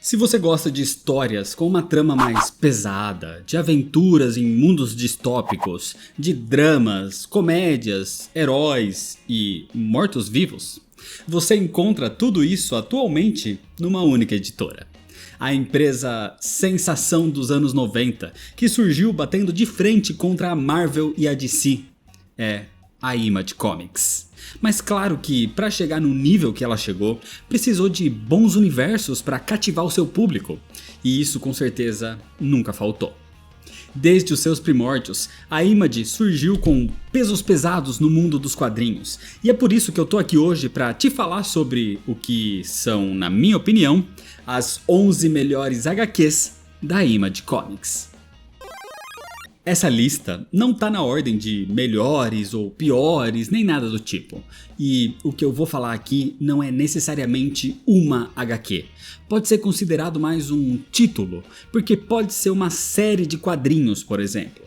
Se você gosta de histórias com uma trama mais pesada, de aventuras em mundos distópicos, de dramas, comédias, heróis e mortos-vivos, você encontra tudo isso atualmente numa única editora. A empresa sensação dos anos 90, que surgiu batendo de frente contra a Marvel e a DC, é a Image Comics. Mas claro que para chegar no nível que ela chegou, precisou de bons universos para cativar o seu público, e isso com certeza nunca faltou. Desde os seus primórdios, a Image surgiu com pesos pesados no mundo dos quadrinhos, e é por isso que eu tô aqui hoje para te falar sobre o que são, na minha opinião, as 11 melhores HQs da Image Comics. Essa lista não tá na ordem de melhores ou piores, nem nada do tipo. E o que eu vou falar aqui não é necessariamente uma HQ. Pode ser considerado mais um título, porque pode ser uma série de quadrinhos, por exemplo.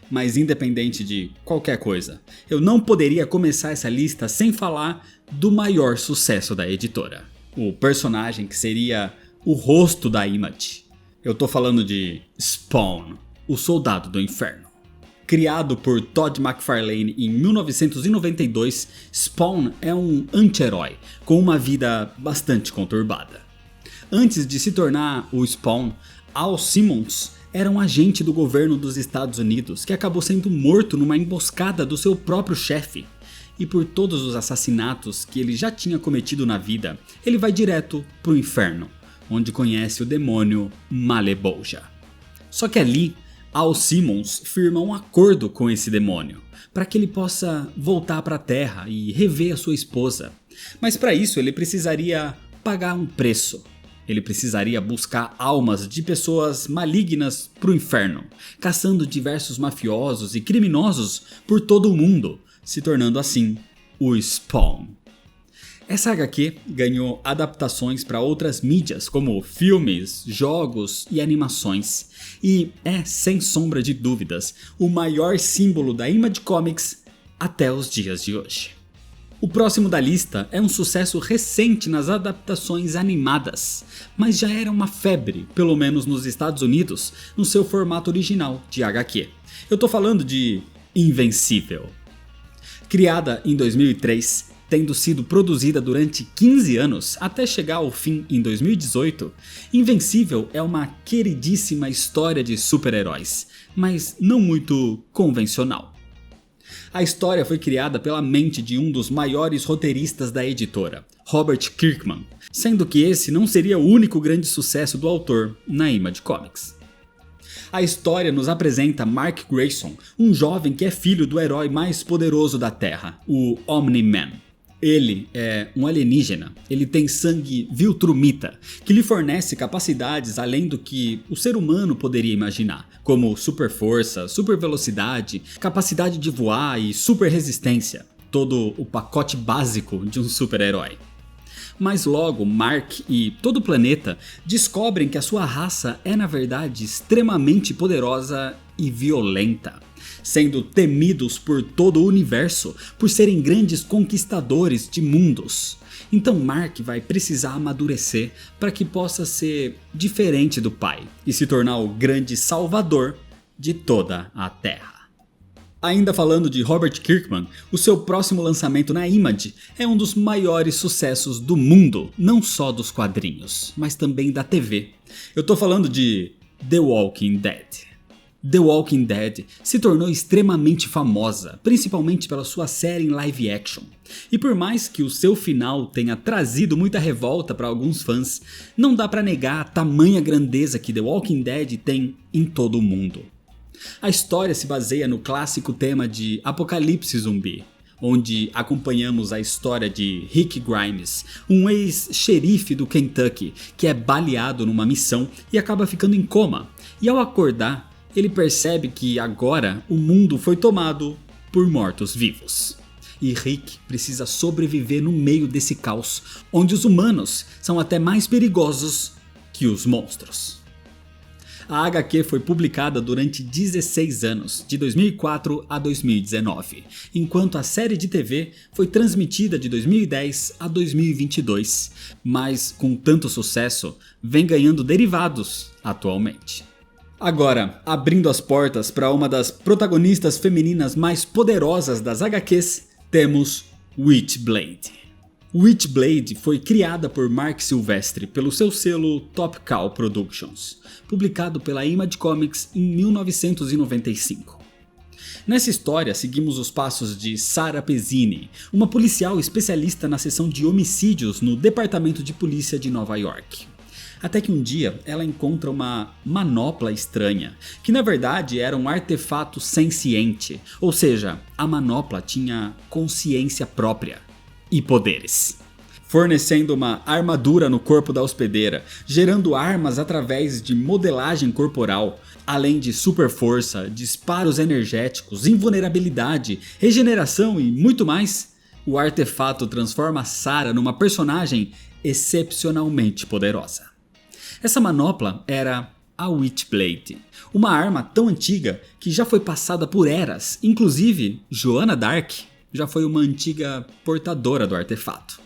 Mas independente de qualquer coisa, eu não poderia começar essa lista sem falar do maior sucesso da editora. O personagem que seria o rosto da Image. Eu tô falando de Spawn, o Soldado do Inferno. Criado por Todd McFarlane em 1992, Spawn é um anti-herói com uma vida bastante conturbada. Antes de se tornar o Spawn, Al Simmons era um agente do governo dos Estados Unidos que acabou sendo morto numa emboscada do seu próprio chefe. E por todos os assassinatos que ele já tinha cometido na vida, ele vai direto pro inferno, onde conhece o demônio Malebolgia. Só que ali, Al Simmons firma um acordo com esse demônio, para que ele possa voltar para a Terra e rever a sua esposa. Mas para isso ele precisaria pagar um preço. Ele precisaria buscar almas de pessoas malignas para o inferno, caçando diversos mafiosos e criminosos por todo o mundo, se tornando assim o Spawn. Essa HQ ganhou adaptações para outras mídias, como filmes, jogos e animações, e é, sem sombra de dúvidas, o maior símbolo da Image Comics até os dias de hoje. O próximo da lista é um sucesso recente nas adaptações animadas, mas já era uma febre, pelo menos nos Estados Unidos, no seu formato original de HQ. Eu tô falando de Invencível. Criada em 2003, tendo sido produzida durante 15 anos até chegar ao fim em 2018, Invencível é uma queridíssima história de super-heróis, mas não muito convencional. A história foi criada pela mente de um dos maiores roteiristas da editora, Robert Kirkman, sendo que esse não seria o único grande sucesso do autor na Image Comics. A história nos apresenta Mark Grayson, um jovem que é filho do herói mais poderoso da Terra, o Omni-Man. Ele é um alienígena, ele tem sangue Viltrumita, que lhe fornece capacidades além do que o ser humano poderia imaginar, como super força, super velocidade, capacidade de voar e super resistência, todo o pacote básico de um super-herói. Mas logo Mark e todo o planeta descobrem que a sua raça é na verdade extremamente poderosa e violenta, sendo temidos por todo o universo por serem grandes conquistadores de mundos. Então Mark vai precisar amadurecer para que possa ser diferente do pai e se tornar o grande salvador de toda a Terra. Ainda falando de Robert Kirkman, o seu próximo lançamento na Image é um dos maiores sucessos do mundo, não só dos quadrinhos, mas também da TV. Eu tô falando de The Walking Dead. The Walking Dead se tornou extremamente famosa, principalmente pela sua série em live action. E por mais que o seu final tenha trazido muita revolta para alguns fãs, não dá para negar a tamanha grandeza que The Walking Dead tem em todo o mundo. A história se baseia no clássico tema de Apocalipse Zumbi, onde acompanhamos a história de Rick Grimes, um ex-xerife do Kentucky que é baleado numa missão e acaba ficando em coma. E ao acordar, ele percebe que agora o mundo foi tomado por mortos-vivos. E Rick precisa sobreviver no meio desse caos, onde os humanos são até mais perigosos que os monstros. A HQ foi publicada durante 16 anos, de 2004 a 2019, enquanto a série de TV foi transmitida de 2010 a 2022, mas com tanto sucesso, vem ganhando derivados atualmente. Agora, abrindo as portas para uma das protagonistas femininas mais poderosas das HQs, temos Witchblade. Witchblade foi criada por Mark Silvestri pelo seu selo Top Cow Productions, publicado pela Image Comics em 1995. Nessa história, seguimos os passos de Sarah Pezzini, uma policial especialista na seção de homicídios no Departamento de Polícia de Nova York. Até que um dia ela encontra uma manopla estranha, que na verdade era um artefato senciente, ou seja, a manopla tinha consciência própria e poderes, fornecendo uma armadura no corpo da hospedeira, gerando armas através de modelagem corporal, além de super força, disparos energéticos, invulnerabilidade, regeneração e muito mais. O artefato transforma Sarah numa personagem excepcionalmente poderosa. Essa manopla era a Witchblade, uma arma tão antiga que já foi passada por eras, inclusive Joanna Dark já foi uma antiga portadora do artefato.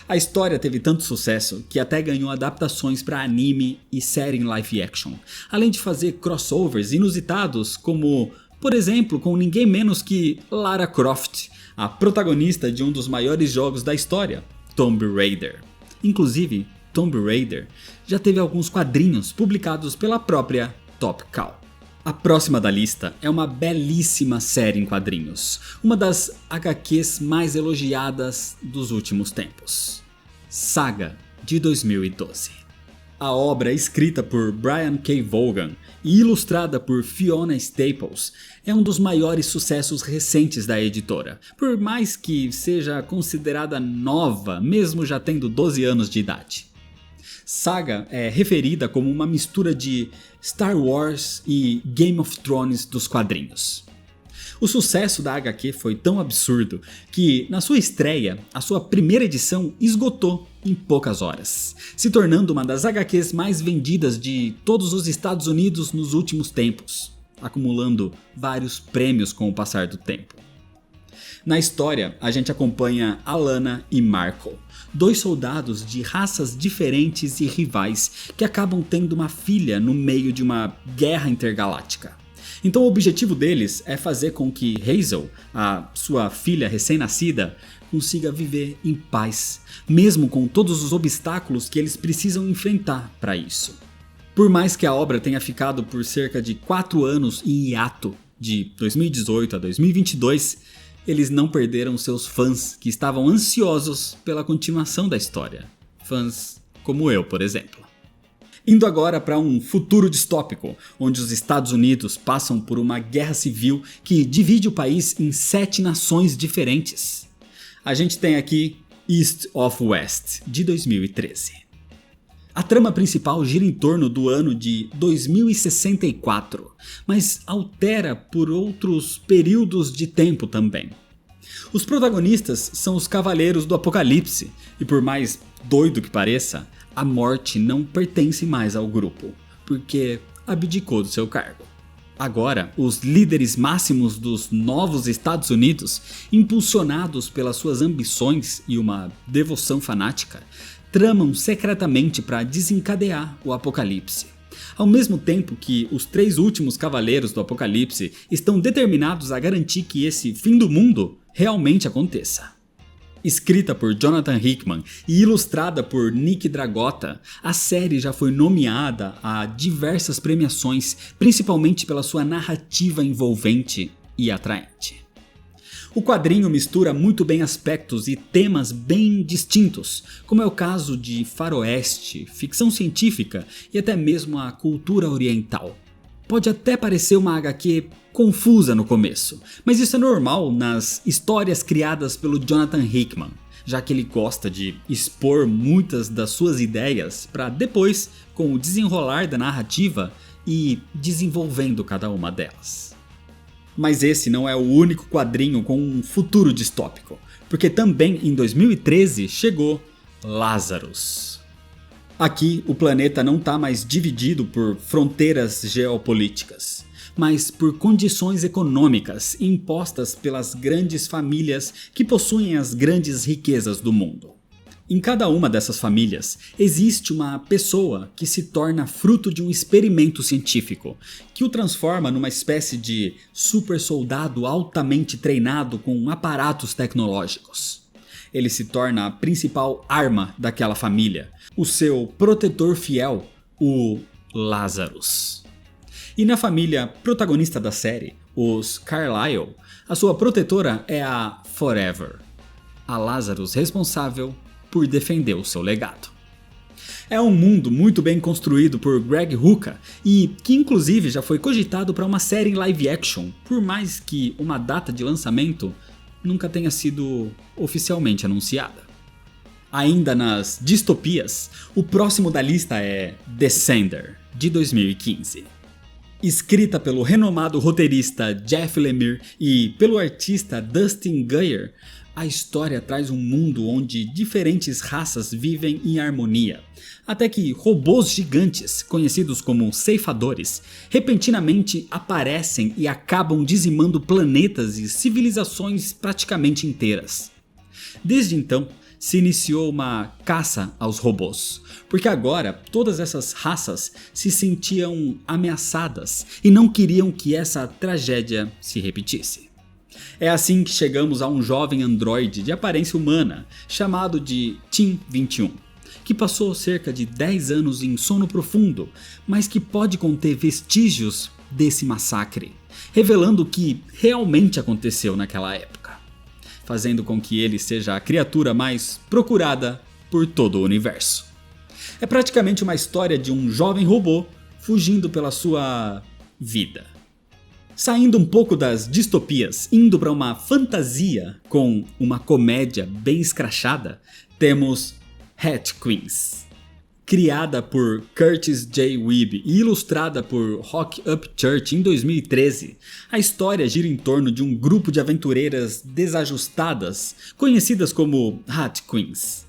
A história teve tanto sucesso que até ganhou adaptações para anime e série em live action, além de fazer crossovers inusitados como, por exemplo, com ninguém menos que Lara Croft, a protagonista de um dos maiores jogos da história, Tomb Raider. Inclusive, Tomb Raider já teve alguns quadrinhos publicados pela própria Top Cow. A próxima da lista é uma belíssima série em quadrinhos, uma das HQs mais elogiadas dos últimos tempos. Saga, de 2012. A obra, escrita por Brian K. Vaughan e ilustrada por Fiona Staples, é um dos maiores sucessos recentes da editora, por mais que seja considerada nova, mesmo já tendo 12 anos de idade. Saga é referida como uma mistura de Star Wars e Game of Thrones dos quadrinhos. O sucesso da HQ foi tão absurdo que, na sua estreia, a sua primeira edição esgotou em poucas horas, se tornando uma das HQs mais vendidas de todos os Estados Unidos nos últimos tempos, acumulando vários prêmios com o passar do tempo. Na história, a gente acompanha Alana e Marco, dois soldados de raças diferentes e rivais que acabam tendo uma filha no meio de uma guerra intergaláctica. Então o objetivo deles é fazer com que Hazel, a sua filha recém-nascida, consiga viver em paz, mesmo com todos os obstáculos que eles precisam enfrentar para isso. Por mais que a obra tenha ficado por cerca de 4 anos em hiato, de 2018 a 2022, eles não perderam seus fãs que estavam ansiosos pela continuação da história. Fãs como eu, por exemplo. Indo agora para um futuro distópico, onde os Estados Unidos passam por uma guerra civil que divide o país em 7 nações diferentes. A gente tem aqui East of West, de 2013. A trama principal gira em torno do ano de 2064, mas altera por outros períodos de tempo também. Os protagonistas são os Cavaleiros do Apocalipse, e por mais doido que pareça, a morte não pertence mais ao grupo, porque abdicou do seu cargo. Agora, os líderes máximos dos novos Estados Unidos, impulsionados pelas suas ambições e uma devoção fanática, tramam secretamente para desencadear o apocalipse. Ao mesmo tempo que os 3 últimos Cavaleiros do Apocalipse estão determinados a garantir que esse fim do mundo realmente aconteça. Escrita por Jonathan Hickman e ilustrada por Nick Dragotta, a série já foi nomeada a diversas premiações, principalmente pela sua narrativa envolvente e atraente. O quadrinho mistura muito bem aspectos e temas bem distintos, como é o caso de faroeste, ficção científica e até mesmo a cultura oriental. Pode até parecer uma HQ confusa no começo, mas isso é normal nas histórias criadas pelo Jonathan Hickman, já que ele gosta de expor muitas das suas ideias para depois, com o desenrolar da narrativa, ir desenvolvendo cada uma delas. Mas esse não é o único quadrinho com um futuro distópico, porque também em 2013 chegou Lazarus. Aqui, o planeta não está mais dividido por fronteiras geopolíticas, mas por condições econômicas impostas pelas grandes famílias que possuem as grandes riquezas do mundo. Em cada uma dessas famílias existe uma pessoa que se torna fruto de um experimento científico, que o transforma numa espécie de super soldado altamente treinado com aparatos tecnológicos. Ele se torna a principal arma daquela família, o seu protetor fiel, o Lazarus. E na família protagonista da série, os Carlyle, a sua protetora é a Forever, a Lazarus responsável por defender o seu legado. É um mundo muito bem construído por Greg Rucka e que inclusive já foi cogitado para uma série em live action, por mais que uma data de lançamento nunca tenha sido oficialmente anunciada. Ainda nas distopias, o próximo da lista é Descender, de 2015. Escrita pelo renomado roteirista Jeff Lemire e pelo artista Dustin Guyer, a história traz um mundo onde diferentes raças vivem em harmonia, até que robôs gigantes, conhecidos como ceifadores, repentinamente aparecem e acabam dizimando planetas e civilizações praticamente inteiras. Desde então, se iniciou uma caça aos robôs, porque agora todas essas raças se sentiam ameaçadas e não queriam que essa tragédia se repetisse. É assim que chegamos a um jovem androide de aparência humana, chamado de Team 21, que passou cerca de 10 anos em sono profundo, mas que pode conter vestígios desse massacre, revelando o que realmente aconteceu naquela época, fazendo com que ele seja a criatura mais procurada por todo o universo. É praticamente uma história de um jovem robô fugindo pela sua vida. Saindo um pouco das distopias, indo para uma fantasia com uma comédia bem escrachada, temos Hat Queens. Criada por Curtis J. Wiebe e ilustrada por Rock Upchurch em 2013, a história gira em torno de um grupo de aventureiras desajustadas, conhecidas como Hat Queens.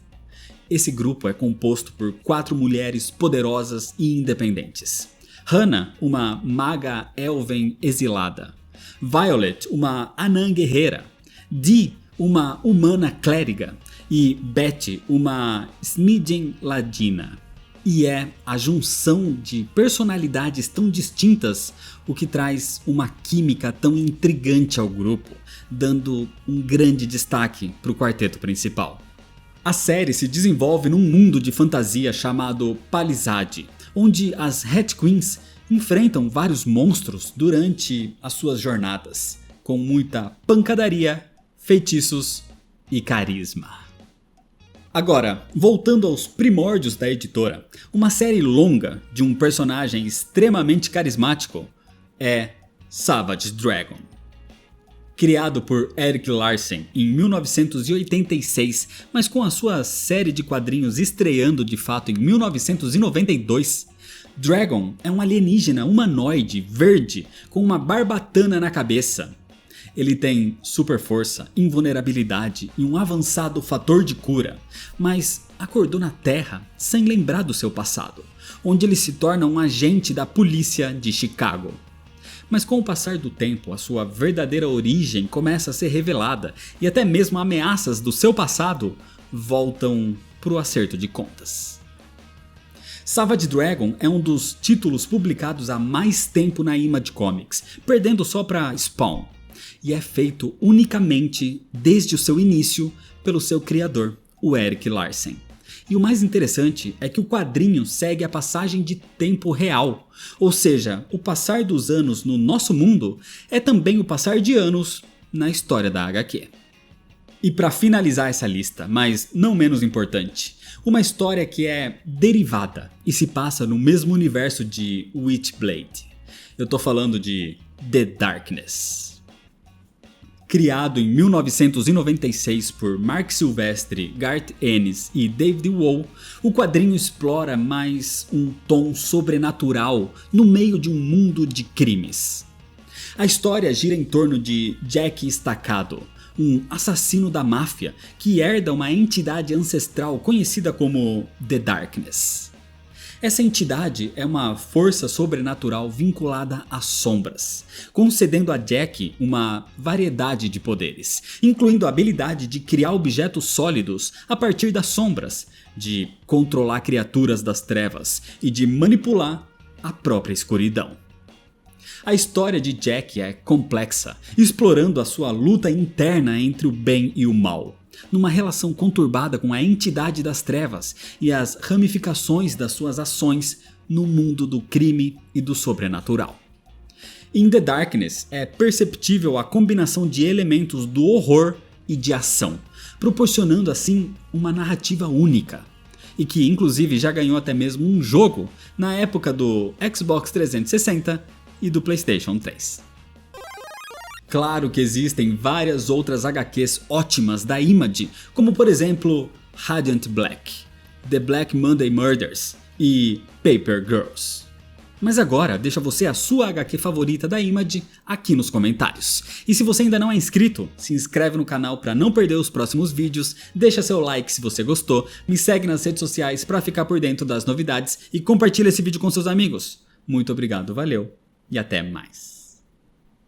Esse grupo é composto por 4 mulheres poderosas e independentes. Hannah, uma maga elven exilada. Violet, uma anã guerreira. Dee, uma humana clériga. E Betty, uma Smidgen ladina. E é a junção de personalidades tão distintas o que traz uma química tão intrigante ao grupo, dando um grande destaque para o quarteto principal. A série se desenvolve num mundo de fantasia chamado Palisade, onde as Hat Queens enfrentam vários monstros durante as suas jornadas, com muita pancadaria, feitiços e carisma. Agora, voltando aos primórdios da editora, uma série longa de um personagem extremamente carismático é Savage Dragon. Criado por Erik Larsen em 1986, mas com a sua série de quadrinhos estreando de fato em 1992, Dragon é um alienígena humanoide verde com uma barbatana na cabeça. Ele tem super força, invulnerabilidade e um avançado fator de cura, mas acordou na Terra sem lembrar do seu passado, onde ele se torna um agente da polícia de Chicago. Mas com o passar do tempo, a sua verdadeira origem começa a ser revelada e até mesmo ameaças do seu passado voltam pro acerto de contas. Savage Dragon é um dos títulos publicados há mais tempo na Image Comics, perdendo só para Spawn, e é feito unicamente desde o seu início pelo seu criador, o Erik Larsen. E o mais interessante é que o quadrinho segue a passagem de tempo real, ou seja, o passar dos anos no nosso mundo é também o passar de anos na história da HQ. E para finalizar essa lista, mas não menos importante, uma história que é derivada e se passa no mesmo universo de Witchblade. Eu tô falando de The Darkness. Criado em 1996 por Marc Silvestre, Garth Ennis e David Wohl, o quadrinho explora mais um tom sobrenatural no meio de um mundo de crimes. A história gira em torno de Jack Estacado, um assassino da máfia que herda uma entidade ancestral conhecida como The Darkness. Essa entidade é uma força sobrenatural vinculada às sombras, concedendo a Jack uma variedade de poderes, incluindo a habilidade de criar objetos sólidos a partir das sombras, de controlar criaturas das trevas e de manipular a própria escuridão. A história de Jack é complexa, explorando a sua luta interna entre o bem e o mal, numa relação conturbada com a entidade das trevas e as ramificações das suas ações no mundo do crime e do sobrenatural. In the Darkness é perceptível a combinação de elementos do horror e de ação, proporcionando assim uma narrativa única, e que inclusive já ganhou até mesmo um jogo na época do Xbox 360 e do PlayStation 3. Claro que existem várias outras HQs ótimas da Image, como por exemplo Radiant Black, The Black Monday Murders e Paper Girls. Mas agora deixa você a sua HQ favorita da Image aqui nos comentários. E se você ainda não é inscrito, se inscreve no canal para não perder os próximos vídeos, deixa seu like se você gostou, me segue nas redes sociais para ficar por dentro das novidades e compartilha esse vídeo com seus amigos. Muito obrigado, valeu! E até mais.